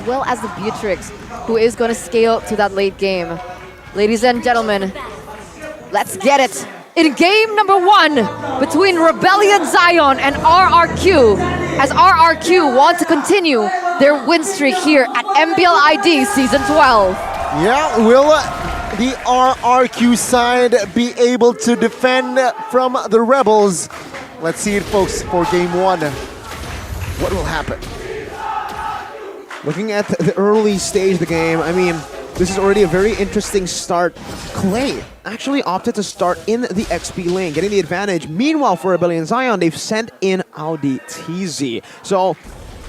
well as the Beatrix, who is going to scale to that late game. Ladies and gentlemen, let's get it. In game number 1 between Rebellion Zion and RRQ, as RRQ want to continue their win streak here at MPL ID Season 12. Yeah, will the RRQ side be able to defend from the Rebels? Let's see it, folks, for game 1. What will happen? Looking at the early stage of the game, I mean, this is already a very interesting start. Clay actually opted to start in the XP lane, getting the advantage. Meanwhile, for Rebellion Zion, they've sent in Audi TZ. So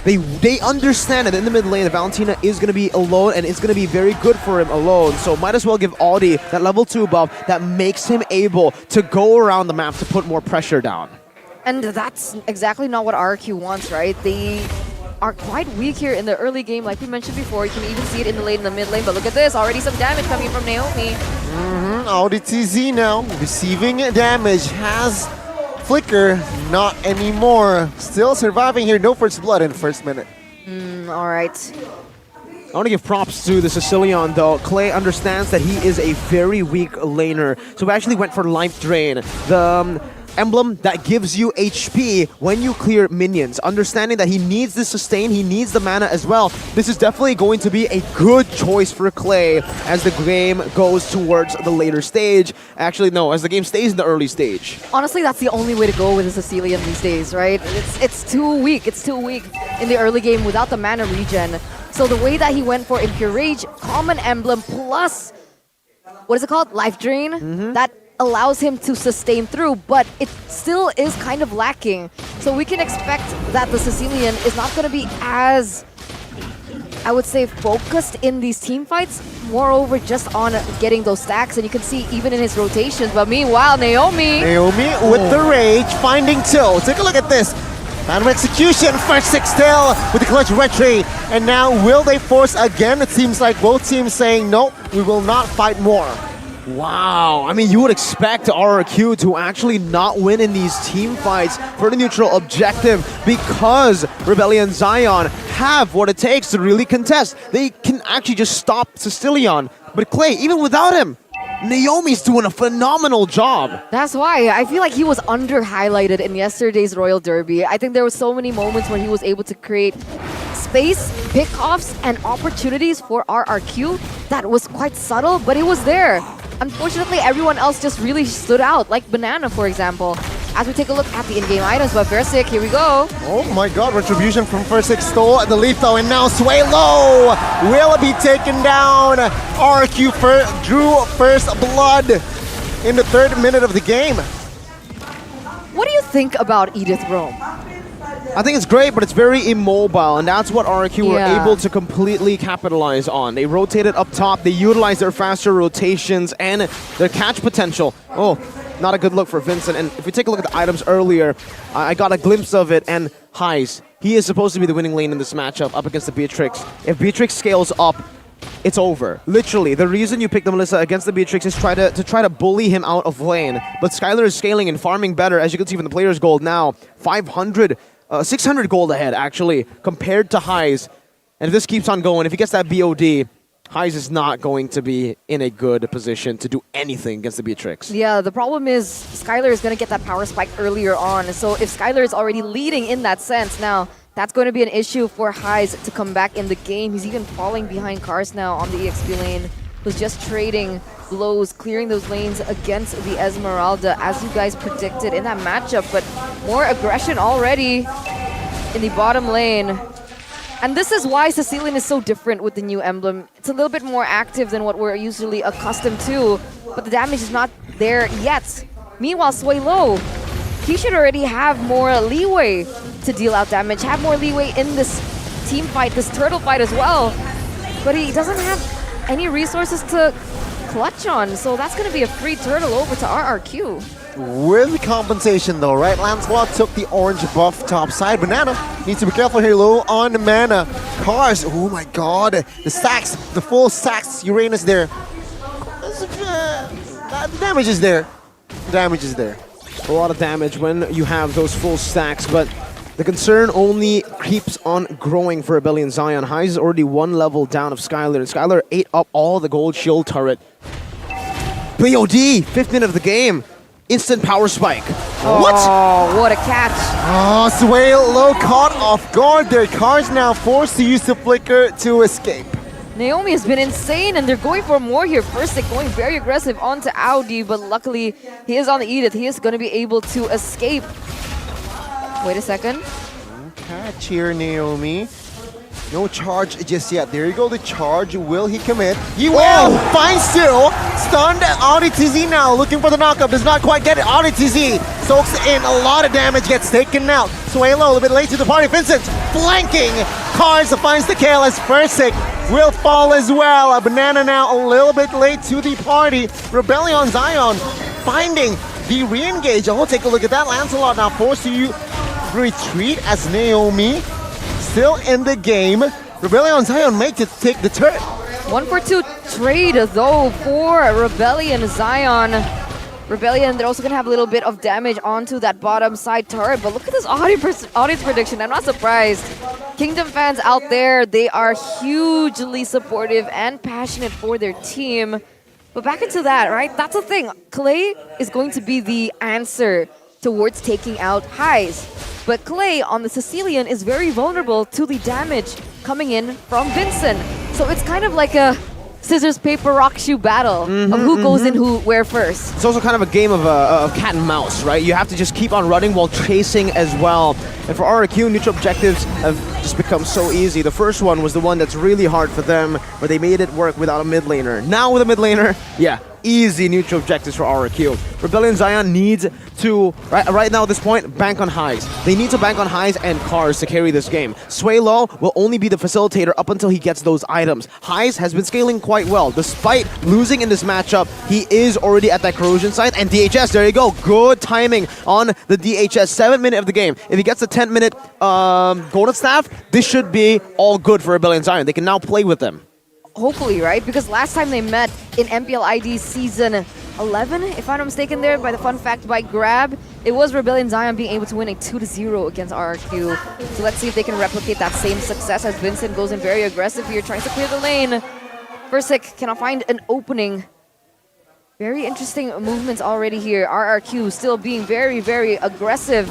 they understand that in the mid lane, Valentina is going to be alone, and it's going to be very good for him alone. So might as well give Audi that level 2 buff that makes him able to go around the map to put more pressure down. And that's exactly not what RRQ wants, right? They are quite weak here in the early game, like we mentioned before. You can even see it in the lane, in the mid lane, but look at this, already some damage coming from Naomi. Audi TZ now receiving damage, has Flicker, not anymore. Still surviving here, no first blood in first minute. All right. I want to give props to the Sicilian, though. Clay understands that he is a very weak laner, so we actually went for Life Drain. The emblem that gives you HP when you clear minions. Understanding that he needs the sustain, he needs the mana as well. This is definitely going to be a good choice for Clay as the game goes towards the later stage. Actually, no, as the game stays in the early stage. Honestly, that's the only way to go with the Sicilian these days, right? It's too weak. It's too weak in the early game without the mana regen. So the way that he went for Impure Rage, Common Emblem, plus, what is it called? Life Drain? That allows him to sustain through, but it still is kind of lacking. So we can expect that the Sicilian is not going to be as, I would say, focused in these team fights. Moreover, just on getting those stacks, and you can see even in his rotations. But meanwhile, Naomi With the rage, finding Till. Take a look at this. Final execution, first 6 Till with the clutch retry. And now, will they force again? It seems like both teams saying, no, we will not fight more. Wow, I mean, you would expect RRQ to actually not win in these team fights for the neutral objective because Rebellion Zion have what it takes to really contest. They can actually just stop Sicilian. But Clay, even without him, Naomi's doing a phenomenal job. That's why I feel like he was under-highlighted in yesterday's Royal Derby. I think there were so many moments where he was able to create space, pickoffs, and opportunities for RRQ that was quite subtle, but it was there. Unfortunately, everyone else just really stood out, like Banana, for example. As we take a look at the in-game items, but Versik, here we go. Oh my god, Retribution from Versik stole the lead though, and now Sway Low will be taken down. RRQ drew first blood in the 3rd minute of the game. What do you think about Edith Rome? I think it's great, but it's very immobile, and that's what RRQ were able to completely capitalize on. They rotated up top, they utilized their faster rotations and their catch potential. Oh, not a good look for Vincent. And if we take a look at the items earlier, I got a glimpse of it, and Heis, he is supposed to be the winning lane in this matchup up against the Beatrix. If Beatrix scales up, it's over. Literally, the reason you pick the Melissa against the Beatrix is to try to bully him out of lane. But Skylar is scaling and farming better, as you can see from the player's gold now. 600 gold ahead, actually, compared to Heis. And if this keeps on going, if he gets that BOD, Heis is not going to be in a good position to do anything against the Beatrix. Yeah, the problem is Skylar is going to get that power spike earlier on. So if Skylar is already leading in that sense, now that's going to be an issue for Heis to come back in the game. He's even falling behind Cars now on the EXP lane, who's just trading blows, clearing those lanes against the Esmeralda, as you guys predicted in that matchup. But more aggression already in the bottom lane. And this is why Sicilian is so different with the new emblem. It's a little bit more active than what we're usually accustomed to, but the damage is not there yet. Meanwhile, Sway Low, he should already have more leeway to deal out damage, have more leeway in this team fight, this turtle fight as well. But he doesn't have any resources to clutch on, so that's going to be a free turtle over to RRQ. With compensation though, right? Lancelot took the orange buff top side. Banana needs to be careful here, low on mana. Cars, oh my god. The stacks, the full stacks, Uranus there. The damage is there. The damage is there. A lot of damage when you have those full stacks, but The concern only keeps on growing for Rebellion Zion. Highs is already 1 level down of Skylar, and Skylar ate up all the gold shield turret. BOD, 5th minute of the game. Instant power spike. What? Oh, what a catch. Oh, Sway Low caught off guard there. Cars now forced to use the flicker to escape. Naomi has been insane, and they're going for more here. First, they're going very aggressive onto Audi, but luckily he is on the Edith. He is going to be able to escape. Wait a second. Catch here, Naomi. No charge just yet. There you go, the charge. Will he commit? He will! Finds two! Stunned Audi TZ now, looking for the knockup. Does not quite get it. Audi TZ soaks in a lot of damage, gets taken out. Suelo a little bit late to the party. Vincent flanking. Cars finds the kill as Versick will fall as well. A Banana now a little bit late to the party. Rebellion Zion finding the re-engage. Oh, take a look at that. Lancelot now forced to retreat as Naomi still in the game. Rebellion Zion make it take the turret. 1-for-2 trade though for Rebellion Zion. Rebellion, they're also going to have a little bit of damage onto that bottom side turret, but look at this audience prediction. I'm not surprised. Kingdom fans out there, they are hugely supportive and passionate for their team. But back into that, right? That's the thing. Clay is going to be the answer towards taking out Highs. But Clay on the Sicilian is very vulnerable to the damage coming in from Vincent. So it's kind of like a scissors, paper, rock, shoe battle of who goes in where first. It's also kind of a game of cat and mouse, right? You have to just keep on running while chasing as well. And for RRQ, neutral objectives have just become so easy. The first one was the one that's really hard for them, but they made it work without a mid laner. Now with a mid laner, yeah, easy neutral objectives for RRQ. Rebellion Zion needs to, right now at this point, bank on Highs. They need to bank on Highs and Cars to carry this game. Sway Low will only be the facilitator up until he gets those items. Highs has been scaling quite well. Despite losing in this matchup, he is already at that corrosion site. And DHS, there you go. Good timing on the DHS. 7 minute of the game. If he gets the 10-minute golden staff, this should be all good for Rebellion Zion. They can now play with them. Hopefully, right? Because last time they met in MPL ID Season 11, if I'm not mistaken there, by the fun fact by Grab, it was Rebellion Zion being able to win a 2-0 against RRQ. So let's see if they can replicate that same success as Vincent goes in very aggressive here, trying to clear the lane. Versick cannot find an opening. Very interesting movements already here. RRQ still being very, very aggressive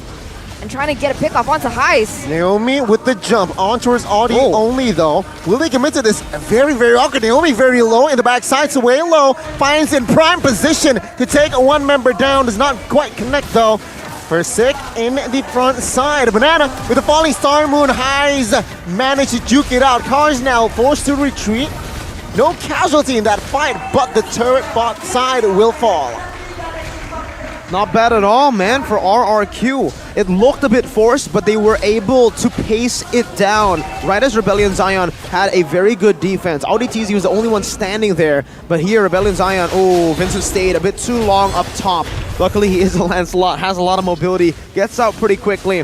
and trying to get a pick off onto Highs. Naomi with the jump on towards Audi only though. Will they commit to this? Very, very awkward. Naomi very low in the backside, so way low. Finds in prime position to take one member down. Does not quite connect though. Versick in the front side. Banana with a falling star moon. Highs managed to juke it out. Cars now forced to retreat. No casualty in that fight, but the turret bot side will fall. Not bad at all, man, for RRQ. It looked a bit forced, but they were able to pace it down. Right as Rebellion Zion had a very good defense. Audi TZ was the only one standing there, but here Rebellion Zion, oh, Vincent stayed a bit too long up top. Luckily, he is a Lancelot, has a lot of mobility, gets out pretty quickly.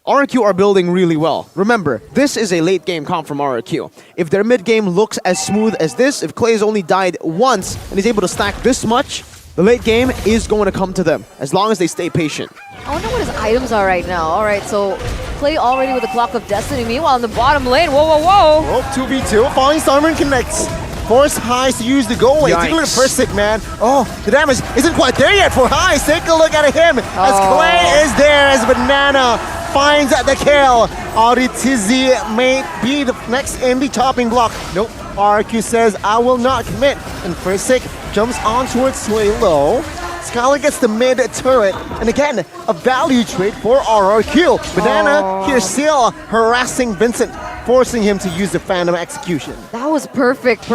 RRQ are building really well. Remember, this is a late game comp from RRQ. If their mid game looks as smooth as this, if Clay's only died once and he's able to stack this much, the late game is going to come to them, as long as they stay patient. I wonder what his items are right now. All right, so Clay already with the Clock of Destiny. Meanwhile, in the bottom lane, whoa. Oh, 2v2, Falling Starman connects. Force Highs to use the go away. Take a look at Versick, man. Oh, the damage isn't quite there yet for Highs. Take a look at him as Clay is there as Banana finds the kill. Audi Tizzy may be the next in the chopping block. Nope, RRQ says, I will not commit. And Versick jumps on towards Sway Low. Skylar gets the mid turret, and again, a value trade for RRQ. Banana here still harassing Vincent, forcing him to use the Phantom Execution. That was perfect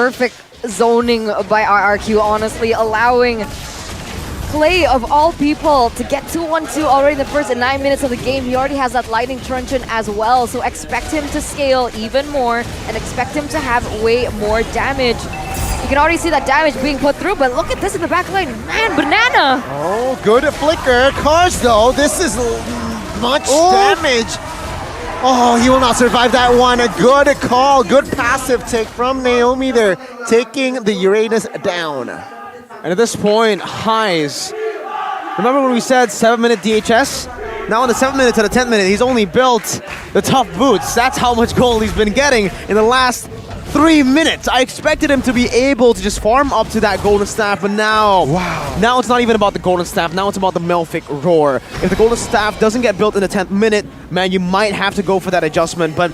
zoning by RRQ, honestly, allowing Clay, of all people, to get 2-1-2 already in the first 9 minutes of the game. He already has that Lightning Truncheon as well, so expect him to scale even more and expect him to have way more damage. You can already see that damage being put through, but look at this in the back line. Man, Banana! Oh, good flicker. Cars, though, this is much damage. Oh, he will not survive that one. A good call, good passive take from Naomi there, taking the Uranus down. And at this point, Highs. Remember when we said 7-minute DHS? Now in the 7th minute to the 10th minute, he's only built the tough boots. That's how much gold he's been getting in the last 3 minutes. I expected him to be able to just farm up to that golden staff, but now, now it's not even about the golden staff. Now it's about the Melphic Roar. If the golden staff doesn't get built in the 10th minute, man, you might have to go for that adjustment. But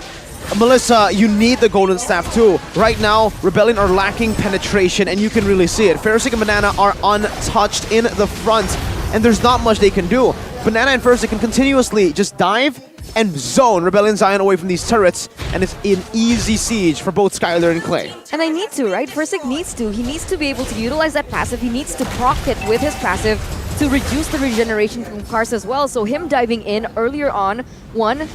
Melissa, you need the golden staff too. Right now, Rebellion are lacking penetration, and you can really see it. Ferrosic and Banana are untouched in the front, and there's not much they can do. Banana and Ferrosic can continuously just dive and zone Rebellion Zion away from these turrets, and it's an easy siege for both Skylar and Clay. And they need to, right? Ferrosic needs to. He needs to be able to utilize that passive. He needs to proc it with his passive to reduce the regeneration from Kars as well. So him diving in earlier on, one,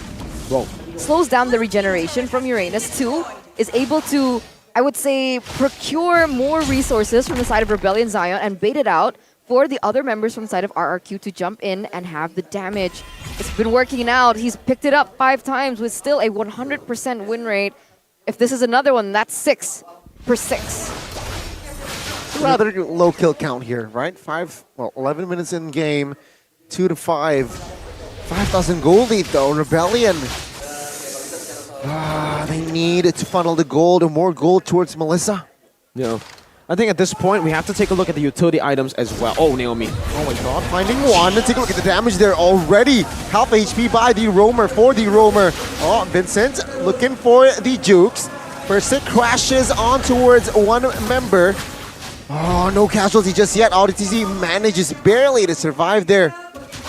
slows down the regeneration from Uranus. Two, is able to, I would say, procure more resources from the side of Rebellion Zion and bait it out for the other members from the side of RRQ to jump in and have the damage. It's been working out. He's picked it up 5 times with still a 100% win rate. If this is another one, that's 6 for 6. Rather low kill count here, right? 11 minutes in game, 2 to 5. 5,000 gold lead though, Rebellion. They need to funnel the gold or more gold towards Melissa. Yeah. I think at this point, we have to take a look at the utility items as well. Oh, Naomi. Oh my god, finding one. Let's take a look at the damage there already. Half HP by the Roamer, for the Roamer. Oh, Vincent looking for the jukes. First it crashes on towards one member. Oh, no casualty just yet. RTZ manages barely to survive there.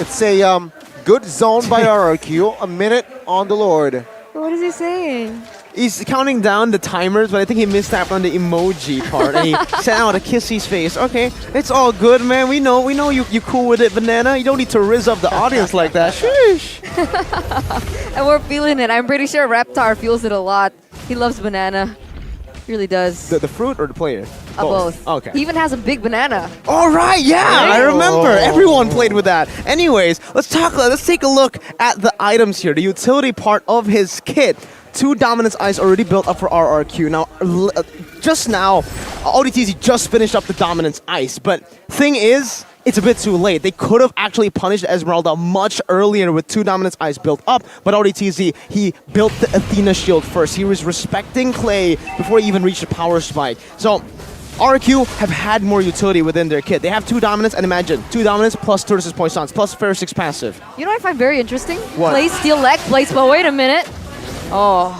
It's a good zone by RRQ. A minute on the Lord. What is he saying? He's counting down the timers, but I think he missed out on the emoji part. And he sent out a kissy face. Okay, it's all good, man. We know you cool with it, Banana. You don't need to rizz up the audience like that. Sheesh. And we're feeling it. I'm pretty sure Reptar feels it a lot. He loves Banana. He really does. The fruit or the player? Both. Okay. He even has a big banana. All right, yeah, I remember. Everyone played with that. Anyways, let's take a look at the items here. The utility part of his kit. 2 Dominance Eyes already built up for RRQ. Now, just now, ODTZ just finished up the Dominance Ice. But thing is, it's a bit too late. They could have actually punished Esmeralda much earlier with 2 Dominance Eyes built up. But ODTZ, he built the Athena shield first. He was respecting Clay before he even reached the power spike. So RRQ have had more utility within their kit. They have 2 Dominance, and imagine, 2 Dominance plus Turtles' Poissons, plus Ferrosic's passive. You know what I find very interesting? What? Clay's steel leg plates, but wait a minute. Oh,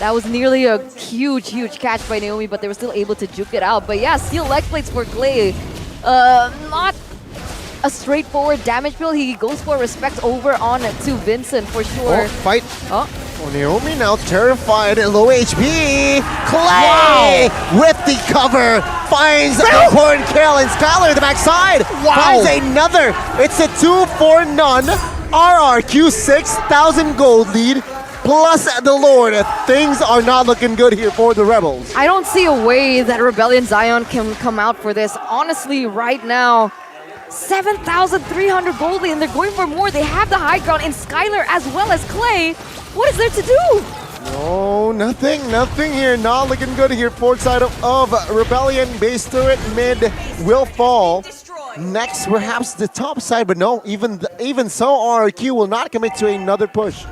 that was nearly a huge catch by Naomi, but they were still able to juke it out. But yeah, steel leg plates for Clay. Not a straightforward damage build. He goes for respect over on to Vincent for sure. Oh, fight. Oh. Oh, Naomi now terrified, low HP. Clay with the cover finds the important kill, and Skylar the backside finds another. It's a 2-for-none. RRQ 6,000 gold lead. Plus the Lord. Things are not looking good here for the Rebels. I don't see a way that Rebellion Zion can come out for this. Honestly, right now, 7,300 gold lead, and they're going for more. They have the high ground in Skylar as well as Clay. What is there to do? No, nothing here. Not looking good here. Port side of Rebellion. Base turret mid will fall. Next, perhaps the top side, but no, even so, RRQ will not commit to another push.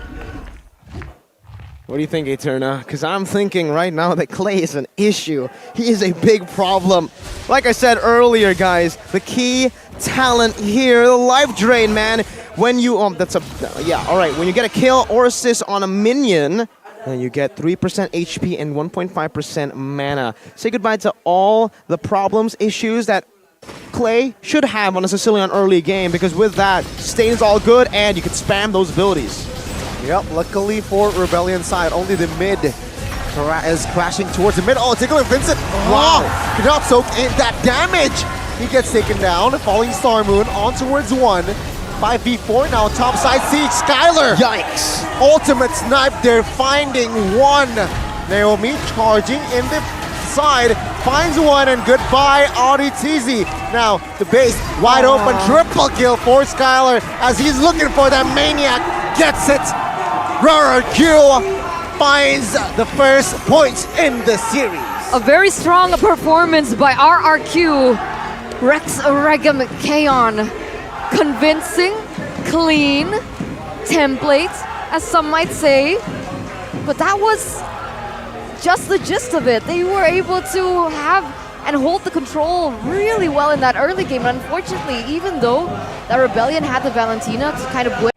What do you think, Eterna? Because I'm thinking right now that Clay is an issue. He is a big problem. Like I said earlier, guys, the key talent here, the life drain, man. When you, all right. When you get a kill or assist on a minion, then you get 3% HP and 1.5% mana. Say goodbye to all the problems, issues that Clay should have on a Sicilian early game, because with that, Stain's all good and you can spam those abilities. Yep, luckily for Rebellion side, only the mid is crashing towards the mid. Oh, take a look, Vincent. Wow. Cannot soak in that damage. He gets taken down. Falling Star Moon on towards 1. 5v4 now, top side siege. Skylar. Yikes. Ultimate snipe. They're finding 1. Naomi charging in the side. Finds 1 and goodbye, RTZ. Now, the base wide open. Triple kill for Skylar as he's looking for that maniac. Gets it. RRQ finds the first points in the series. A very strong performance by RRQ. Rex Regum Kaon. Convincing, clean, template, as some might say. But that was just the gist of it. They were able to have and hold the control really well in that early game. And unfortunately, even though that Rebellion had the Valentina to kind of win